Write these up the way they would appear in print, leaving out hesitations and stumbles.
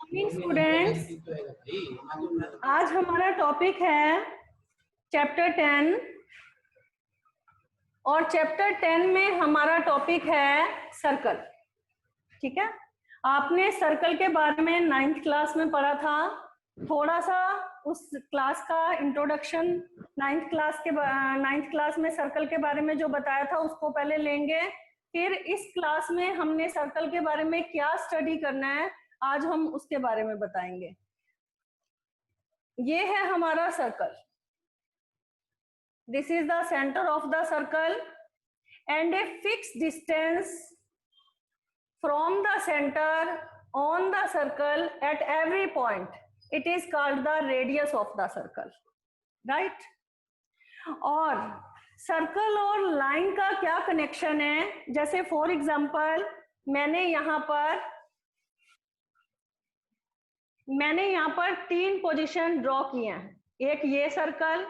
Students, आज हमारा topic है चैप्टर 10 और चैप्टर 10 में हमारा टॉपिक है सर्कल। ठीक है, आपने सर्कल के बारे में 9th क्लास में पढ़ा था। थोड़ा सा उस क्लास का इंट्रोडक्शन 9th क्लास में सर्कल के बारे में जो बताया था उसको पहले लेंगे, फिर इस क्लास में हमने सर्कल के बारे में क्या स्टडी करना है आज हम उसके बारे में बताएंगे। ये है हमारा circle, this is the centre of the circle and a fix distance from the centre on the circle eight every point, it is called the radius of the circle, right. और सर्कल और line का क्या connection है, जैसे for example मैंने यहाँ पर 3 position draw किए हैं, एक ये सर्कल,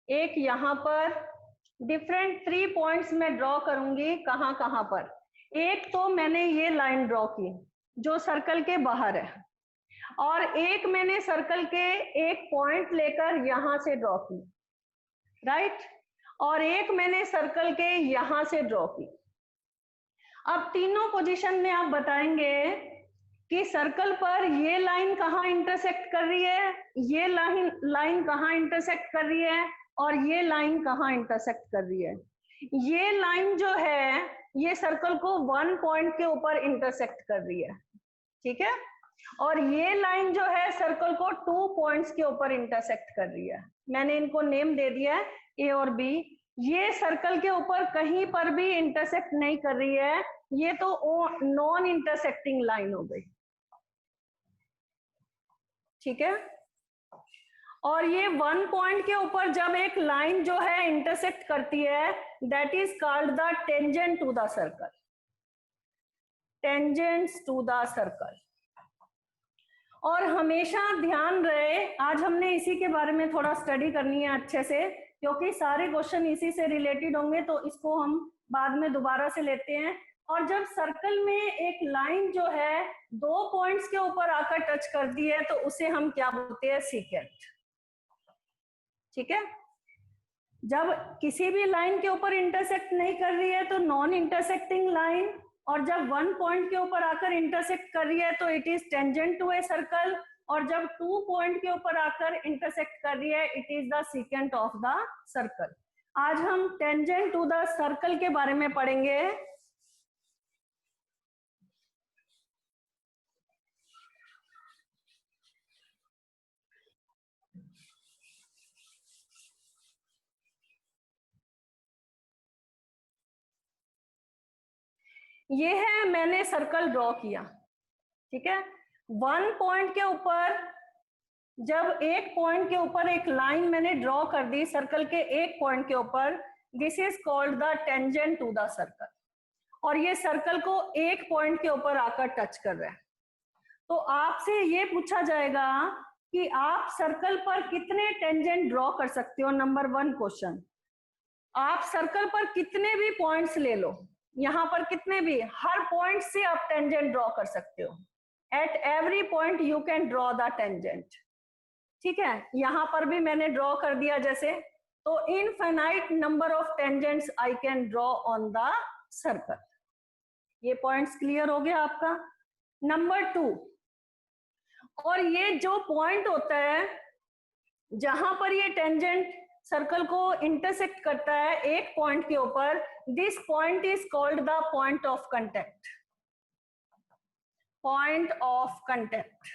एक यहाँ पर, डिफरेंट 3 पॉइंट्स में ड्रॉ करूंगी कहाँ कहाँ पर। एक तो मैंने ये लाइन ड्रॉ की जो सर्कल के बाहर है, और एक मैंने सर्कल के एक पॉइंट लेकर यहां से ड्रॉ की, राइट, और एक मैंने सर्कल के यहां से ड्रॉ की। अब तीनों पोजीशन में आप बताएंगे कि सर्कल पर ये लाइन कहाँ इंटरसेक्ट कर रही है, ये लाइन कहाँ इंटरसेक्ट कर रही है, और ये लाइन कहाँ इंटरसेक्ट कर रही है। ये लाइन जो है ये सर्कल को 1 पॉइंट के ऊपर इंटरसेक्ट कर रही है, ठीक है, और ये लाइन जो है सर्कल को 2 पॉइंट्स के ऊपर इंटरसेक्ट कर रही है। मैंने इनको नेम दे दिया है ए और बी। ये सर्कल के ऊपर कहीं पर भी इंटरसेक्ट नहीं कर रही है, ये तो नॉन इंटरसेक्टिंग लाइन हो गई, ठीक है। और ये 1 पॉइंट के ऊपर जब एक लाइन जो है इंटरसेक्ट करती है, that is called the tangent to the circle, tangents to the circle. और हमेशा ध्यान रहे, आज हमने इसी के बारे में थोड़ा स्टडी करनी है अच्छे से, क्योंकि सारे क्वेश्चन इसी से रिलेटेड होंगे, तो इसको हम बाद में दोबारा से लेते हैं। और जब सर्कल में एक लाइन जो है 2 पॉइंट्स के ऊपर आकर टच करती है तो उसे हम क्या बोलते हैं, सीकेंट, ठीक है। जब किसी भी लाइन के ऊपर इंटरसेक्ट नहीं कर रही है तो नॉन इंटरसेक्टिंग लाइन, और जब 1 पॉइंट के ऊपर आकर इंटरसेक्ट कर रही है तो it is tangent to a circle, और जब 2 पॉइंट के ऊपर आकर इंटरसेक्ट कर रही है it is the secant of the circle. आज हम टेंजेंट टू द सर्कल के बारे में पढ़ेंगे। ये है, मैंने सर्कल ड्रॉ किया, ठीक है। 1 पॉइंट के ऊपर, जब एक पॉइंट के ऊपर एक लाइन मैंने ड्रॉ कर दी सर्कल के एक पॉइंट के ऊपर, this is called the tangent to the circle, और ये सर्कल को एक पॉइंट के ऊपर आकर टच कर रहा है। तो आपसे ये पूछा जाएगा कि आप सर्कल पर कितने टेंजेंट ड्रॉ कर सकते हो। नंबर 1 क्वेश्चन, आप सर्कल पर कितने भी पॉइंट्स ले लो, यहाँ पर कितने भी, हर पॉइंट से आप टेंजेंट ड्रॉ कर सकते हो। Eight every point you can draw the tangent, ठीक है। यहाँ पर भी मैंने ड्रॉ कर दिया जैसे, तो infinite number of tangents I can draw on the circle. ये पॉइंट्स क्लियर हो गया आपका। नंबर 2, और ये जो पॉइंट होता है जहां पर ये टेंजेंट सर्कल को इंटरसेक्ट करता है एक पॉइंट के ऊपर, this point is called the point of contact, point of contact.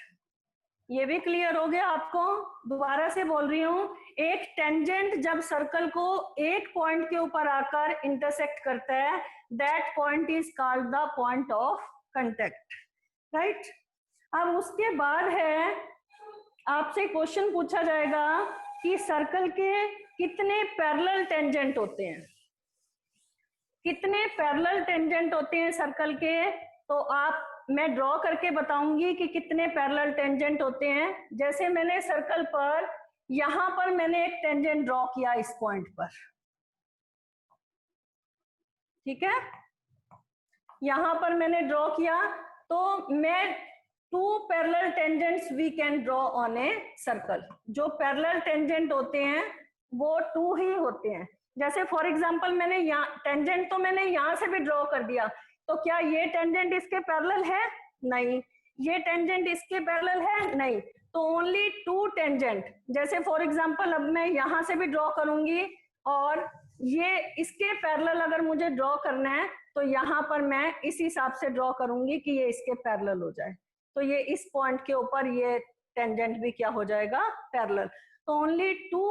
ये भी क्लियर हो गया आपको। दोबारा से बोल रही हूं, एक टेंजेंट जब सर्कल को एक पॉइंट के ऊपर आकर इंटरसेक्ट करता है, that point is called the point of contact, right. अब उसके बाद है, आपसे क्वेश्चन पूछा जाएगा कि सर्कल के कितने पैरेलल टेंजेंट होते हैं, कितने पैरेलल टेंजेंट होते हैं सर्कल के। तो मैं ड्रॉ करके बताऊंगी कि कितने पैरेलल टेंजेंट होते हैं। जैसे मैंने सर्कल पर, यहां पर मैंने एक टेंजेंट ड्रॉ किया इस पॉइंट पर, ठीक है, यहां पर मैंने ड्रॉ किया, तो मैं 2 parallel tangents we can draw on a circle. जो पैरेलल टेंजेंट होते हैं वो 2 ही होते हैं। जैसे फॉर एग्जांपल मैंने यहाँ टेंजेंट तो मैंने यहाँ से भी ड्रॉ कर दिया, तो क्या ये टेंजेंट इसके पैरेलल है? नहीं। ये टेंजेंट इसके पैरेलल है? नहीं। तो ओनली 2 टेंजेंट। जैसे फॉर एग्जांपल अब मैं यहाँ से भी ड्रॉ करूंगी और ये इसके पैरेलल अगर मुझे ड्रॉ करना है तो यहाँ पर मैं इस हिसाब से ड्रॉ करूंगी कि ये इसके पैरेलल हो जाए। तो ये इस पॉइंट के ऊपर ये टेंजेंट भी क्या हो जाएगा? पैरेलल। तो only 2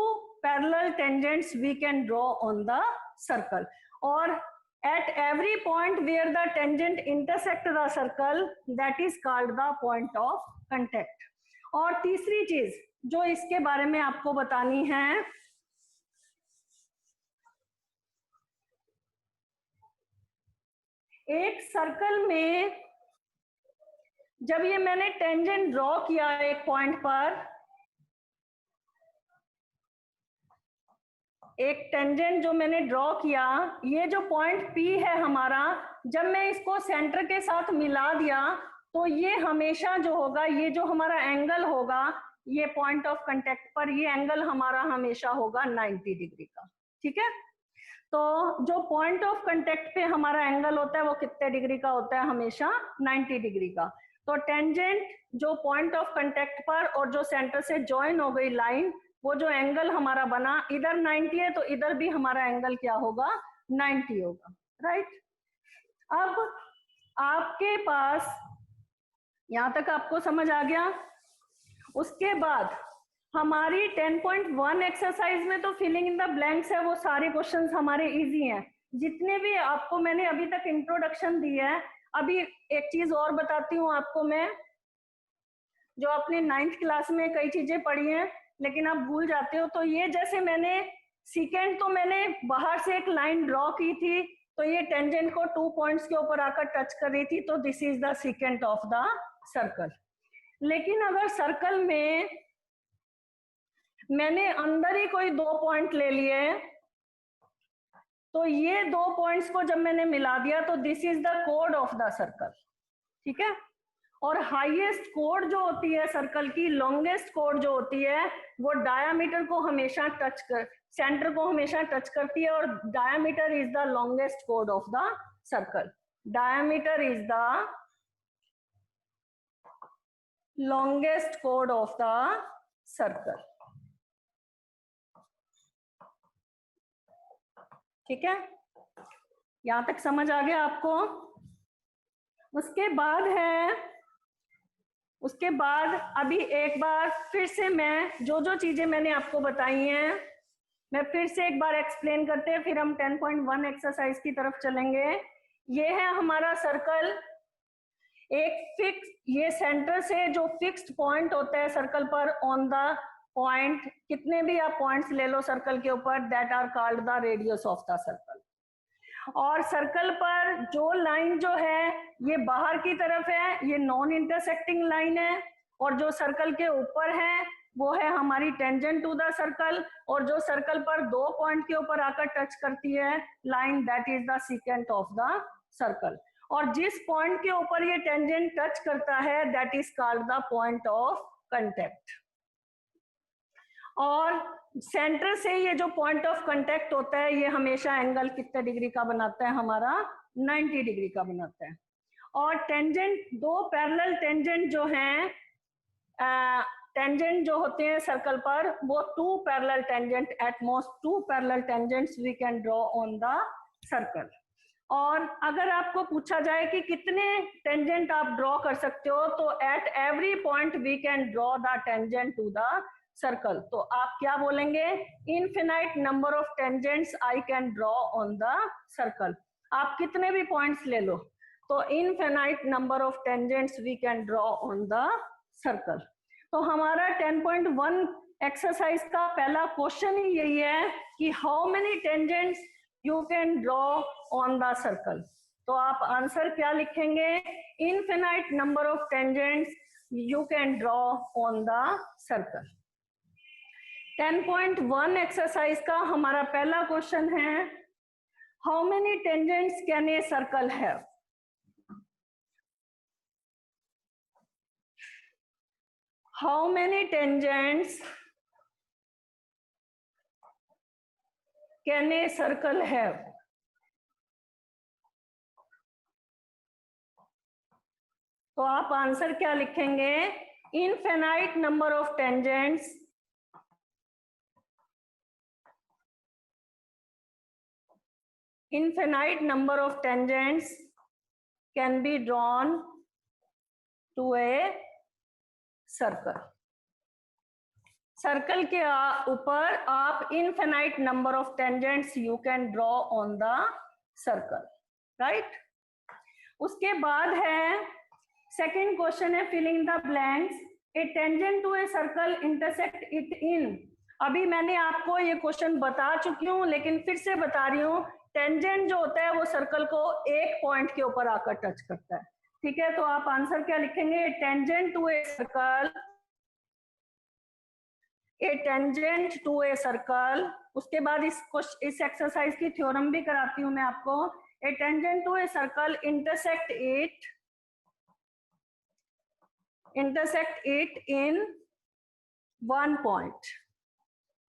parallel tangents we can draw on the circle. और at every point where the tangent intersect the circle, that is called the point of contact। और तीसरी चीज जो इसके बारे में आपको बतानी है, एक सर्कल में जब ये मैंने टेंजेंट ड्रॉ किया एक पॉइंट पर, एक टेंजेंट जो मैंने ड्रॉ किया, ये जो पॉइंट P है हमारा, जब मैं इसको सेंटर के साथ मिला दिया तो ये हमेशा जो होगा, ये जो हमारा एंगल होगा, ये पॉइंट ऑफ कांटेक्ट पर ये एंगल हमारा हमेशा होगा 90 डिग्री का। ठीक है। तो जो पॉइंट ऑफ कांटेक्ट पे हमारा एंगल होता है वो कितने डिग्री का होता है? हमेशा 90 डिग्री का। तो टेंजेंट जो पॉइंट ऑफ कांटेक्ट पर और जो सेंटर से ज्वाइन हो गई लाइन, वो जो एंगल हमारा बना, इधर 90 है तो इधर भी हमारा एंगल क्या होगा? 90 होगा। राइट। अब आपके पास यहां तक आपको समझ आ गया? उसके बाद हमारी 10.1 एक्सरसाइज में तो फिलिंग इन द ब्लैंक्स है, वो सारे क्वेश्चंस हमारे इजी हैं। जितने भी आपको मैंने अभी तक इंट्रोडक्शन दी है, अभी एक चीज और बताती हूँ आपको मैं, जो आपने 9th क्लास में कई चीजें पढ़ी हैं लेकिन आप भूल जाते हो। तो ये जैसे मैंने सीकेंड तो मैंने बाहर से एक लाइन ड्रॉ की थी, तो ये टेंजेंट को 2 पॉइंट्स के ऊपर आकर टच कर रही थी, तो this is the secant of the circle. लेकिन अगर सर्कल में मैंने अंदर ही कोई 2 पॉइंट ले लिए, तो ये 2 पॉइंट्स को जब मैंने मिला दिया तो this is the code of the circle. ठीक है। और हाईएस्ट कोड जो होती है सर्कल की, लॉन्गेस्ट कोड जो होती है, वो डायामीटर को हमेशा टच कर, सेंटर को हमेशा टच करती है, और diameter is the longest code of the circle. Diameter is the longest code of the circle. ठीक है। यहां तक समझ आ गया आपको? उसके बाद अभी एक बार फिर से मैं जो चीजें मैंने आपको बताई हैं, मैं फिर से एक बार एक्सप्लेन करते हैं, फिर हम 10.1 एक्सरसाइज की तरफ चलेंगे। ये है हमारा सर्कल, एक फिक्स, ये सेंटर से जो फिक्स्ड पॉइंट होता है सर्कल पर, ऑन द पॉइंट, कितने भी आप पॉइंट्स ले लो सर्कल के ऊपर, that are called the radius of the circle. और सर्कल पर जो लाइन जो है ये बाहर की तरफ है, ये नॉन इंटरसेक्टिंग लाइन है, और जो सर्कल के ऊपर है वो है हमारी टेंजेंट टू द सर्कल, और जो सर्कल पर 2 पॉइंट के ऊपर आकर टच करती है line, that is the secant of the circle. और जिस पॉइंट के ऊपर ये टेंजेंट टच करता है that is called the point of contact. और सेंटर से ये जो पॉइंट ऑफ कांटेक्ट होता है ये हमेशा एंगल कितने डिग्री का बनाता है? हमारा 90 डिग्री का बनाता है। और टेंजेंट, 2 पैरेलल टेंजेंट जो हैं, टेंजेंट जो होते हैं सर्कल पर, वो 2 parallel tangent, at most 2 parallel tangents we can draw on the circle. और अगर आपको पूछा जाए कि कितने टेंजेंट आप ड्रॉ कर सकते हो, तो at every point we can draw the tangent to the circle. तो आप क्या बोलेंगे? Infinite number of tangents I can draw on the circle. आप कितने भी पॉइंट्स ले लो, तो infinite number of tangents we can draw on the circle. तो हमारा 10.1 एक्सरसाइज का पहला क्वेश्चन ही यही है कि how many tangents you can draw on the circle. तो आप आंसर क्या लिखेंगे? Infinite number of tangents you can draw on the circle. 10.1 exercise का हमारा पहला क्वेश्चन है, how many tangents can a circle have. How many tangents can a circle have? तो आप आंसर क्या लिखेंगे? Infinite number of tangents can be drawn to a circle. Circle के ऊपर आप infinite number of tangents you can draw on the circle, right. उसके बाद है सेकंड क्वेश्चन है filling the blanks. A tangent to a circle intersect it in. अभी मैंने आपको ये क्वेश्चन बता चुकी हूँ, लेकिन फिर से बता रही हूँ। टेंजेंट जो होता है वो सर्कल को एक पॉइंट के ऊपर आकर टच करता है, ठीक है। तो आप आंसर क्या लिखेंगे? Tangent to a circle, a tangent to a circle. उसके बाद इस एक्सरसाइज की थ्योरम भी कराती हूं मैं आपको। A tangent to a circle intersect it in one point.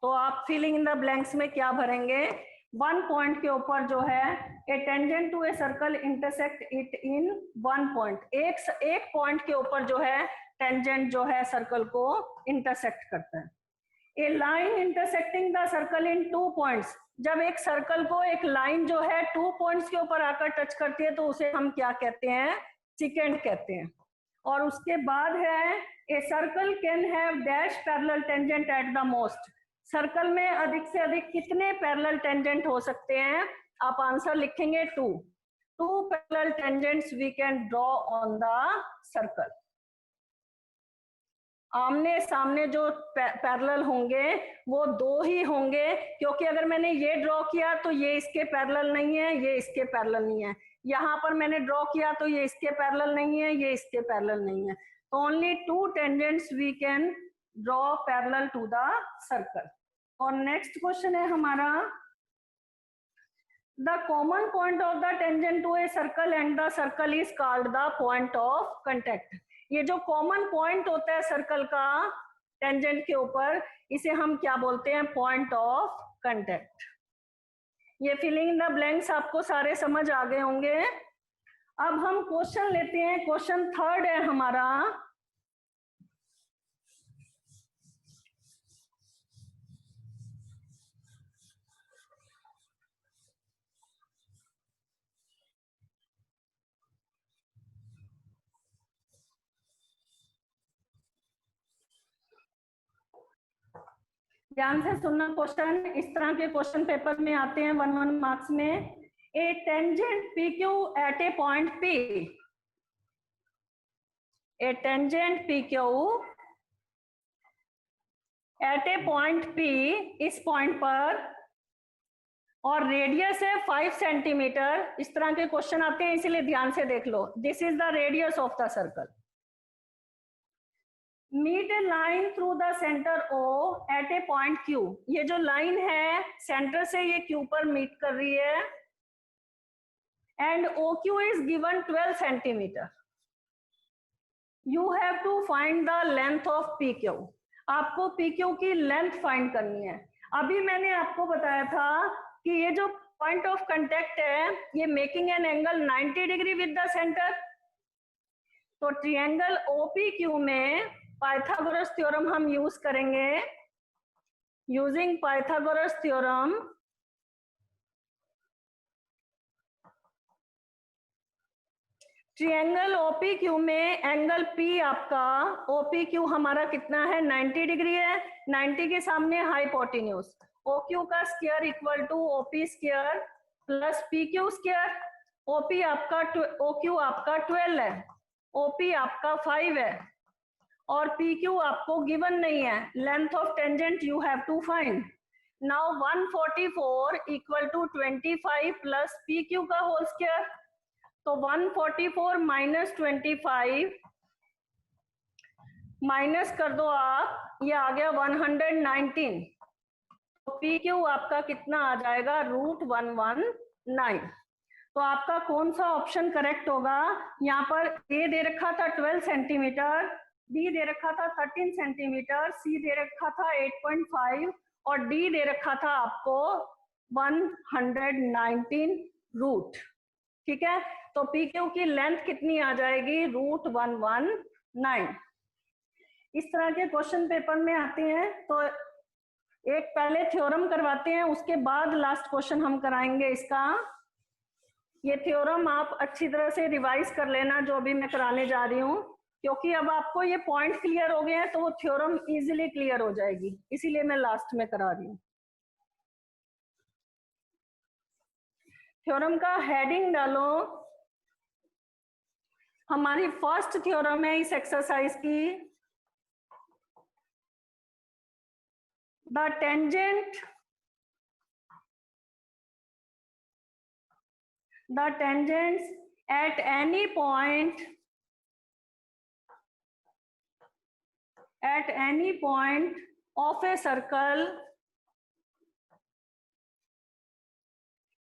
तो आप फिलिंग इन द ब्लैंक्स में क्या भरेंगे? वन पॉइंट के ऊपर जो है a tangent to a circle intersect it in one point. एक पॉइंट के ऊपर जो है टेंजेंट जो है सर्कल को इंटरसेक्ट करता है। A line intersecting the circle in two points. जब एक सर्कल को एक लाइन जो है टू पॉइंट्स के ऊपर आकर टच करती है तो उसे हम क्या कहते हैं? सेकेंड कहते हैं। और उसके बाद है a circle can have dash parallel tangent at the most. Circle में अधिक से अधिक कितने पैरेलल टेंजेंट हो सकते हैं? आप आंसर लिखेंगे 2 parallel tangents we can draw on the circle. आमने सामने जो पैरेलल होंगे वो 2 ही होंगे, क्योंकि अगर मैंने ये ड्रॉ किया तो ये इसके पैरेलल नहीं है, ये इसके पैरेलल नहीं है। यहाँ पर मैंने ड्रॉ किया तो ये इसके पैरेलल नहीं है, ये इसके पैरेलल नहीं है। तो only 2 tangents we can draw parallel to the circle. और नेक्स्ट क्वेश्चन है हमारा, the common point of the tangent to a circle and the circle is called the point of contact. ये जो कॉमन पॉइंट होता है circle का tangent के ऊपर, इसे हम क्या बोलते हैं? Point of contact. ये फिलिंग इन द ब्लैंक्स आपको सारे समझ आ गए होंगे। अब हम क्वेश्चन लेते हैं। क्वेश्चन थर्ड है हमारा, ध्यान से सुनना। क्वेश्चन इस तरह के क्वेश्चन पेपर में आते हैं 1 मार्क्स में। ए tangent P Q eight a point P. A tangent P Q eight a point P, इस पॉइंट पर, और रेडियस है 5 सेंटीमीटर। इस तरह के क्वेश्चन आते हैं, इसीलिए ध्यान से देख लो। This is the radius of the circle. Meet a line through the centre O at a point Q. ये जो लाइन है सेंटर से ये क्यू पर मीट कर रही है, and O Q is given 12 centimetre. You have to find the length of P Q. आपको पी क्यू की लेंथ फाइंड करनी है। अभी मैंने आपको बताया था कि ये जो पॉइंट ऑफ कांटेक्ट है ये making an angle 90 degree with the centre. तो ट्रायंगल ओपीक्यू में पाइथागोरस थ्योरम हम यूज करेंगे। Using Pythagoras theorem, triangle OPQ में एंगल पी आपका, ओपीक्यू हमारा कितना है? 90 डिग्री है। 90 के सामने हाइपोटेन्यूज। ओक्यू का square equal to OP square plus PQ square. OP आपका ओक्यू आपका 12 है, ओपी आपका 5 है, और PQ आपको गिवन नहीं है। Length of tangent you have to find. Now 144 equal to 25 plus PQ का होल स्क्वायर। तो 144 माइनस 25 माइनस कर दो आप, ये आ गया 119। तो PQ आपका कितना आ जाएगा? √119। तो आपका कौन सा ऑप्शन करेक्ट होगा? यहाँ पर ए दे रखा था 12 सेंटीमीटर, बी दे रखा था 13 सेंटीमीटर, सी दे रखा था 8.5 और डी दे रखा था आपको 119 रूट। ठीक है, तो पी क्यू की लेंथ कितनी आ जाएगी, √119। इस तरह के क्वेश्चन पेपर में आते हैं। तो एक पहले थ्योरम करवाते हैं, उसके बाद लास्ट क्वेश्चन हम कराएंगे इसका। ये थ्योरम आप अच्छी तरह से रिवाइज कर लेना जो भी मैं कराने जा रही हूँ, क्योंकि अब आपको ये पॉइंट क्लियर हो गए हैं तो वो थ्योरम इजीली क्लियर हो जाएगी, इसीलिए मैं लास्ट में करा रही हूँ। थ्योरम का हेडिंग डालो। हमारी फर्स्ट थ्योरम है इस एक्सरसाइज की, the tangent at any point of a circle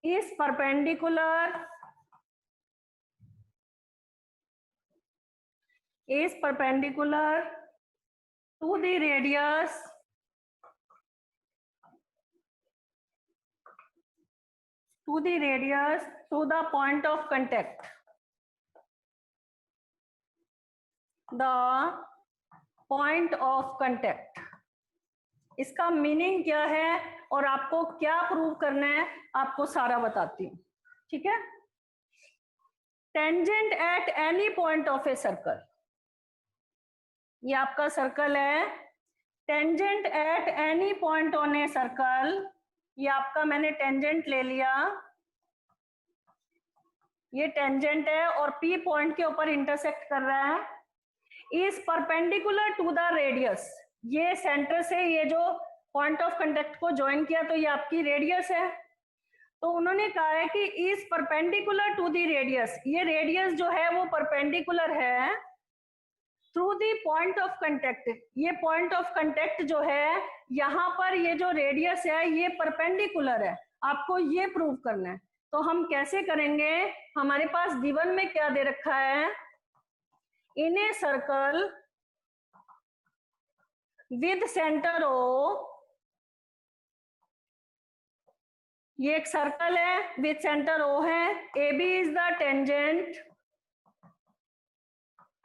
is perpendicular to the radius to the point of contact. The point of contact, इसका मीनिंग क्या है और आपको क्या प्रूव करना है, आपको सारा बताती हूँ। ठीक है, tangent at any point of a circle, ये आपका सर्कल है। Tangent at any point on a circle, ये आपका मैंने टेंजेंट ले लिया, ये टेंजेंट है और पी पॉइंट के ऊपर इंटरसेक्ट कर रहा है। Is perpendicular to the radius, ये सेंटर से ये जो पॉइंट ऑफ कांटेक्ट को ज्वाइन किया तो ये आपकी रेडियस है। तो उन्होंने कहा है कि is perpendicular to the radius, ये रेडियस जो है वो परपेंडिकुलर है through the point of contact, ये पॉइंट ऑफ कांटेक्ट जो है यहाँ पर ये जो रेडियस है ये परपेंडिकुलर है, आपको ये प्रूव करना है। तो हम कैसे करेंगे, हमारे पास गिवन में क्या दे रखा है, in a circle with centre O, ये एक सर्कल है विद सेंटर ओ है, A B is the tangent,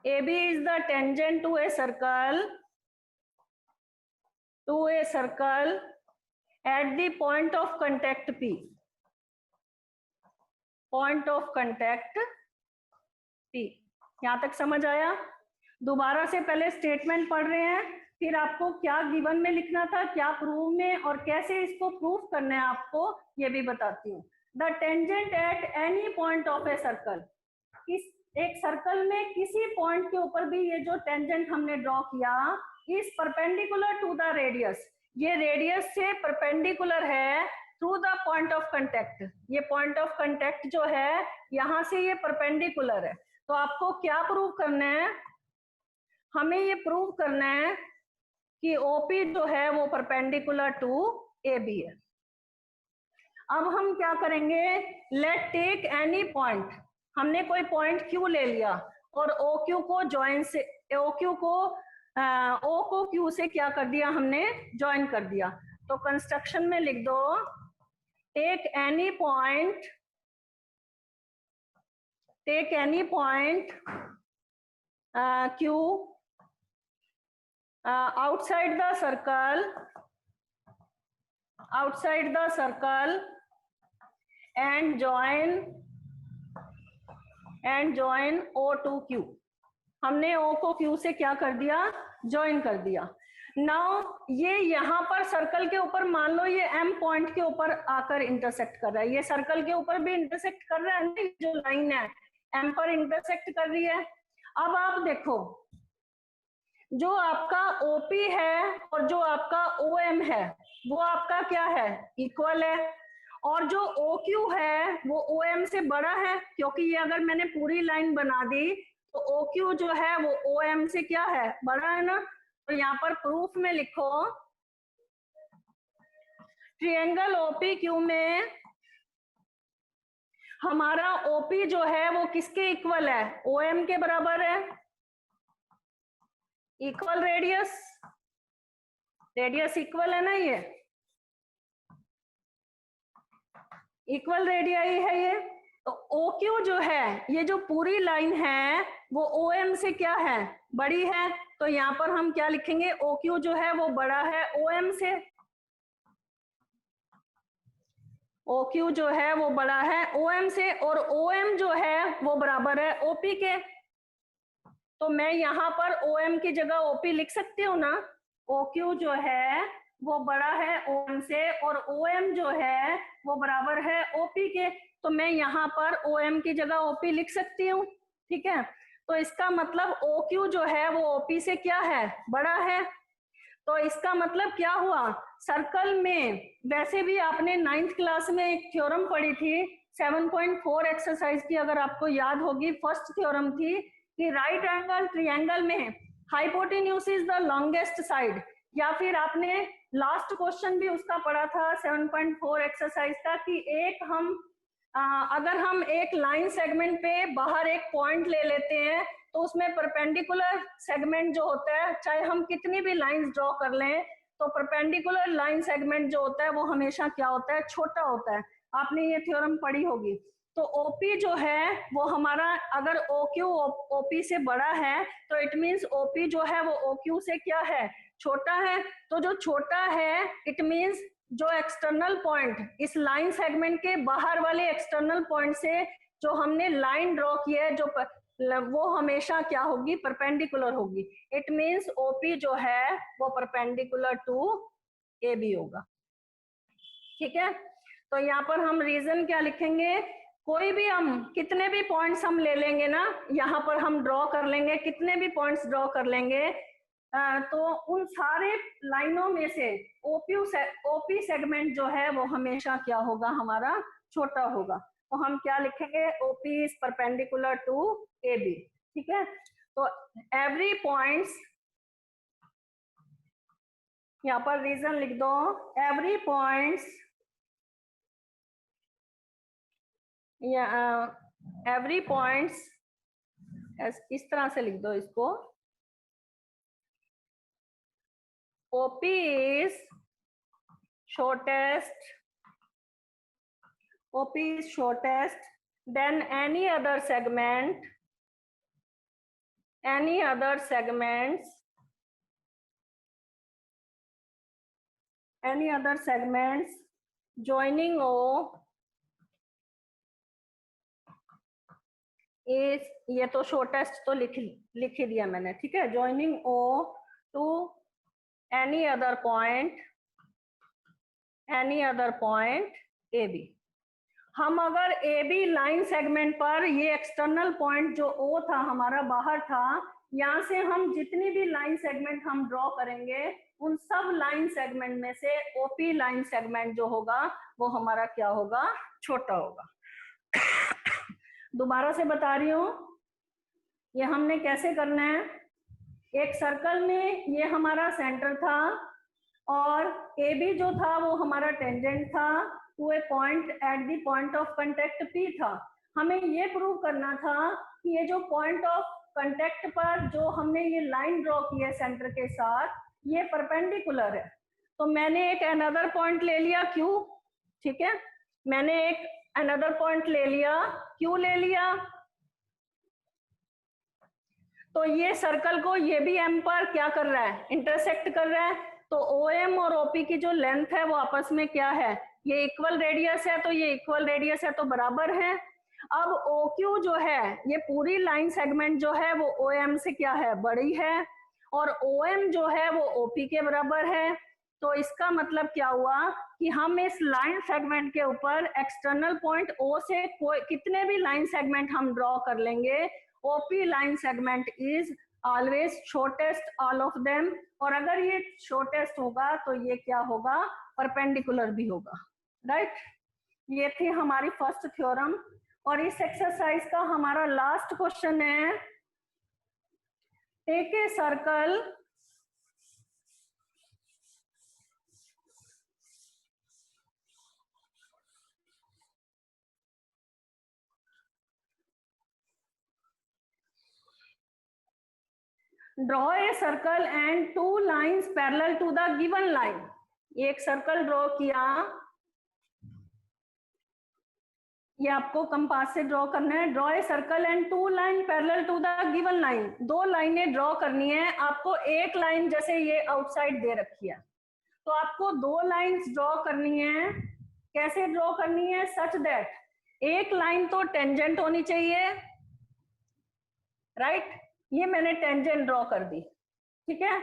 AB is the tangent to a circle at the point of contact P, point of contact P। यहां तक समझ आया? दोबारा से पहले स्टेटमेंट पढ़ रहे हैं, फिर आपको क्या गिवन में लिखना था, क्या प्रूव में, और कैसे इसको प्रूव करना है आपको ये भी बताती हूँ। The tangent at any point of a circle, इस एक सर्कल में किसी पॉइंट के ऊपर भी ये जो टेंजेंट हमने ड्रॉ किया, is perpendicular to the radius, ये रेडियस से परपेंडिकुलर है through the point of contact, ये पॉइंट ऑफ कांटेक्ट जो है यहां से ये परपेंडिकुलर है। तो आपको क्या प्रूव करना है, हमें ये प्रूव करना है कि ओपी जो है वो परपेंडिकुलर टू ए बी है। अब हम क्या करेंगे, लेट टेक एनी पॉइंट, हमने कोई पॉइंट क्यू ले लिया और ओ क्यू को ज्वाइन से ओ क्यू को ओ को क्यू से क्या कर दिया, हमने ज्वाइन कर दिया। तो कंस्ट्रक्शन में लिख दो, take any point Q outside the circle and join O to Q, हमने O को Q से क्या कर दिया, ज्वाइन कर दिया। नाउ ये यहाँ पर सर्कल के ऊपर मान लो ये M पॉइंट के ऊपर आकर इंटरसेक्ट कर रहा है, ये सर्कल के ऊपर भी इंटरसेक्ट कर रहा है, जो लाइन है M पर इंटरसेक्ट कर रही है। अब आप देखो, जो आपका OP है और जो आपका OM है वो आपका क्या है, इक्वल है, और जो OQ है वो OM से बड़ा है, क्योंकि ये अगर मैंने पूरी लाइन बना दी तो OQ जो है वो OM से क्या है, बड़ा है ना। तो यहाँ पर प्रूफ में लिखो, ट्रायंगल OPQ में हमारा OP जो है वो किसके इक्वल है, OM के बराबर है। इक्वल रेडियस, रेडियस इक्वल है ना, ये इक्वल रेडियाई है ये। तो OQ जो है, ये जो पूरी लाइन है वो OM से क्या है, बड़ी है। तो यहाँ पर हम क्या लिखेंगे, OQ जो है वो बड़ा है OM से। OQ जो है वो बड़ा है OM से, और OM जो है वो बराबर है OP के। तो मैं यहाँ पर OM की जगह OP लिख सकती हूँ ना। OQ जो है वो बड़ा है OM से, और OM जो है वो बराबर है OP के। तो मैं यहाँ पर OM की जगह OP लिख सकती हूँ, ठीक है। तो इसका मतलब OQ जो है वो OP से क्या है, बड़ा है। तो इसका मतलब क्या हुआ, सर्कल में, वैसे भी आपने 9th क्लास में एक थ्योरम पढ़ी थी 7.4 एक्सरसाइज की, अगर आपको याद होगी, फर्स्ट थ्योरम थी कि राइट एंगल ट्रायंगल में hypotenuse is the longest side. या फिर आपने लास्ट क्वेश्चन भी उसका पढ़ा था 7.4 एक्सरसाइज का कि एक हम अगर हम एक लाइन सेगमेंट पे बाहर एक पॉइंट ले लेते हैं तो उसमें परपेंडिकुलर सेगमेंट जो होता है, चाहे हम कितनी भी लाइंस ड्रॉ कर लें, तो परपेंडिकुलर लाइन सेगमेंट जो होता है वो हमेशा क्या होता है, छोटा होता है। आपने ये थ्योरम पढ़ी होगी। तो OP जो है वो हमारा, अगर OQ OP से बड़ा है तो इट मीन्स OP जो है वो OQ से क्या है, छोटा है। तो जो छोटा है इट मीन्स जो एक्सटर्नल पॉइंट इस लाइन सेगमेंट के बाहर वाले एक्सटर्नल पॉइंट से जो हमने लाइन ड्रॉ की है, जो वो हमेशा क्या होगी, परपेंडिकुलर होगी। इट मीन्स OP जो है वो परपेंडिकुलर टू AB होगा, ठीक है। तो यहाँ पर हम रीजन क्या लिखेंगे, कोई भी हम कितने भी पॉइंट्स हम ले लेंगे ना, यहाँ पर हम ड्रॉ कर लेंगे, कितने भी पॉइंट्स ड्रॉ कर लेंगे, तो उन सारे लाइनों में से OP सेगमेंट जो है वो हमेशा क्या होगा, हमारा छोटा होगा। तो हम क्या लिखेंगे, OP is perpendicular to AB, ठीक है। तो एवरी पॉइंट्स, यहाँ पर रीजन लिख दो, एवरी पॉइंट्स, या एवरी पॉइंट्स, इस तरह से लिख दो इसको, OP is shortest, OP is shortest than any other segment, any other segments, any other segments joining O is, ये तो shortest तो लिख ही दिया मैंने, ठीक है। joining O to any other point AB। हम अगर AB लाइन सेगमेंट पर, ये एक्सटर्नल पॉइंट जो O था हमारा बाहर था, यहाँ से हम जितनी भी लाइन सेगमेंट हम ड्रॉ करेंगे उन सब लाइन सेगमेंट में से OP लाइन सेगमेंट जो होगा वो हमारा क्या होगा, छोटा होगा। दोबारा से बता रही हूँ, ये हमने कैसे करना है। एक सर्कल में ये हमारा सेंटर था और AB जो था वो हमारा टेंजेंट था to a point at the point of contact P था। हमें ये प्रूव करना था कि ये जो पॉइंट ऑफ कांटेक्ट पर जो हमने ये लाइन ड्रॉ की है सेंटर के साथ, ये परपेंडिकुलर है। तो मैंने एक अनदर पॉइंट ले लिया Q, ठीक है। मैंने एक अनदर पॉइंट ले लिया, Q ले लिया, तो ये सर्कल को ये भी M पर क्या कर रहा है, इंटरसेक्ट कर रहा है। तो OM और OP की जो लेंथ है वो आपस में क्या है, ये इक्वल रेडियस है, तो ये इक्वल रेडियस है तो बराबर है। अब OQ जो है, ये पूरी लाइन सेगमेंट जो है वो OM से क्या है, बड़ी है, और OM जो है वो OP के बराबर है। तो इसका मतलब क्या हुआ कि हम इस लाइन सेगमेंट के ऊपर एक्सटर्नल पॉइंट O से कितने भी लाइन सेगमेंट हम ड्रॉ कर लेंगे, OP line segment is always shortest all of them, और अगर ये shortest होगा तो ये क्या होगा, परपेंडिकुलर भी होगा, राइट। ये थी हमारी फर्स्ट थ्योरम। और इस एक्सरसाइज का हमारा लास्ट क्वेश्चन है, take a circle draw a circle and 2 lines parallel to the given line. एक सर्कल ड्रॉ किया, ये आपको कंपास से ड्रॉ करना है। Draw a circle and 2 line parallel to the given line. 2 लाइनें ड्रॉ करनी है आपको। एक लाइन जैसे ये आउटसाइड दे रखी है, तो आपको 2 लाइंस ड्रॉ करनी है। कैसे ड्रॉ करनी है? सच दैट एक लाइन तो टेंजेंट होनी चाहिए, राइट? ये मैंने टेंजेंट ड्रॉ कर दी, ठीक है।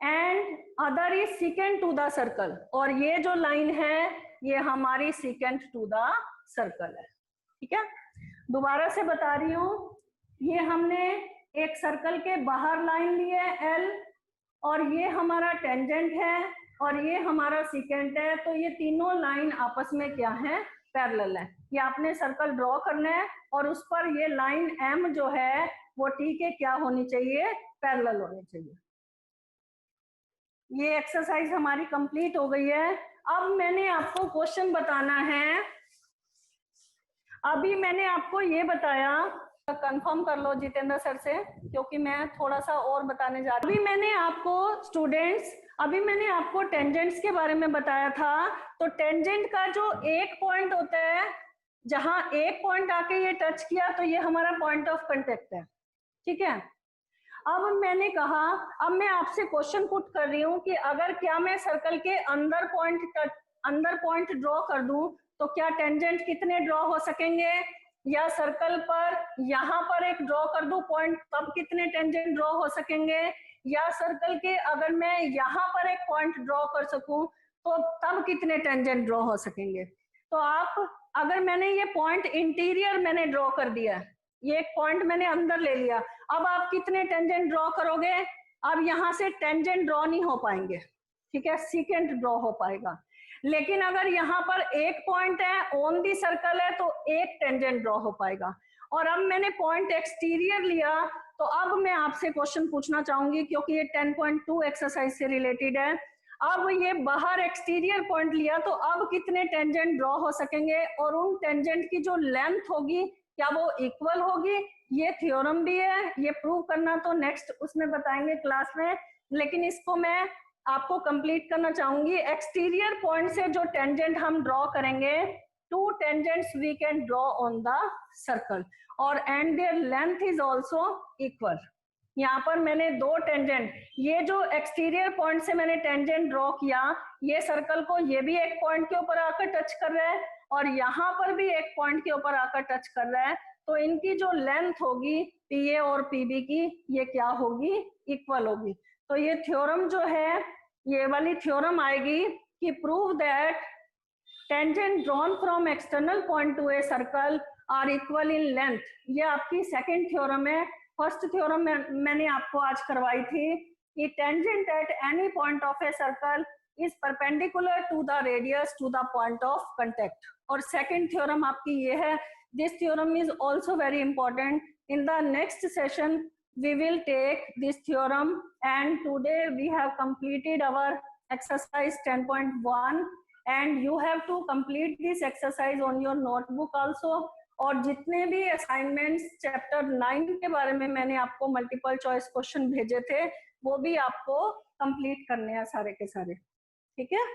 And other is secant to the circle, और ये जो लाइन है ये हमारी सीकेंट टू द सर्कल है, ठीक है। दोबारा से बता रही हूँ, ये हमने एक सर्कल के बाहर लाइन ली है एल, और ये हमारा टेंजेंट है, और ये हमारा सीकेंट है। तो ये तीनों लाइन आपस में क्या है? पैरेलल है। ये आपने सर्कल ड्रॉ करना है, और उस पर ये लाइन एम जो है वो टी के क्या होनी चाहिए? पैरेलल होनी चाहिए। ये एक्सरसाइज हमारी कंप्लीट हो गई है। अब मैंने आपको क्वेश्चन बताना है। अभी मैंने आपको ये बताया, कंफर्म कर लो जितेंद्र सर से, क्योंकि मैं थोड़ा सा और बताने जा रही हूँ। अभी मैंने आपको टेंजेंट्स के बारे में बताया था। तो टेंजेंट का जो एक पॉइंट होता है, जहां एक पॉइंट आके ये टच किया, तो ये हमारा पॉइंट ऑफ कांटेक्ट है, ठीक है। अब मैंने कहा, अब मैं आपसे क्वेश्चन पुट कर रही हूँ कि अगर क्या मैं सर्कल के अंदर पॉइंट ड्रॉ कर दूं, तो क्या टेंजेंट कितने ड्रॉ हो सकेंगे? या सर्कल पर यहाँ पर एक ड्रॉ कर दूं पॉइंट, तब कितने टेंजेंट ड्रॉ हो सकेंगे? या सर्कल के अगर मैं यहाँ पर एक पॉइंट ड्रॉ कर सकूं, तो तब कितने टेंजेंट ड्रॉ हो सकेंगे? तो आप, अगर मैंने ये पॉइंट इंटीरियर मैंने ड्रॉ कर दिया, ये एक पॉइंट मैंने अंदर ले लिया, अब आप कितने टेंजेंट ड्रॉ करोगे? अब यहाँ से टेंजेंट ड्रॉ नहीं हो पाएंगे, ठीक है, सीकेंट ड्रॉ हो पाएगा। लेकिन अगर यहाँ पर एक पॉइंट है, ऑन दी सर्कल है, तो एक टेंजेंट ड्रॉ हो पाएगा। और अब मैंने पॉइंट एक्सटीरियर लिया, तो अब मैं आपसे क्वेश्चन पूछना चाहूंगी, क्योंकि ये 10.2 एक्सरसाइज से रिलेटेड है। अब ये बाहर एक्सटीरियर पॉइंट लिया, तो अब कितने टेंजेंट ड्रॉ हो सकेंगे? और उन टेंजेंट की जो लेंथ होगी, क्या वो इक्वल होगी? ये थ्योरम भी है, ये प्रूव करना तो नेक्स्ट उसमें बताएंगे क्लास में, लेकिन इसको मैं आपको कंप्लीट करना चाहूंगी। एक्सटीरियर पॉइंट से जो टेंजेंट हम ड्रॉ करेंगे, 2 tangents we can draw on the circle, और and their length is also equal. यहाँ पर मैंने 2 टेंजेंट, ये जो एक्सटीरियर पॉइंट से मैंने टेंजेंट ड्रॉ किया, ये सर्कल को ये भी एक पॉइंट के ऊपर आकर टच कर रहा है, और यहाँ पर भी एक पॉइंट के ऊपर आकर टच कर रहा है। तो इनकी जो लेंथ होगी पीए और पीबी की, ये क्या होगी? इक्वल होगी। तो ये थ्योरम जो है, ये वाली थ्योरम आएगी कि prove that tangent drawn from external point to a circle are equal in length. ये आपकी सेकंड थ्योरम है। फर्स्ट थ्योरम मैंने आपको आज करवाई थी कि tangent at any point of a circle is perpendicular to the radius to the point of contact. और सेकंड थ्योरम आपकी ये है। This theorem is also very important. In the next session we will take this theorem, and today we have completed our exercise 10.1, and you have to complete this exercise on your notebook also। और जितने भी assignments chapter 9 के बारे में मैंने आपको multiple choice question भेजे थे, वो भी आपको कंप्लीट करने हैं सारे के सारे, ठीक है।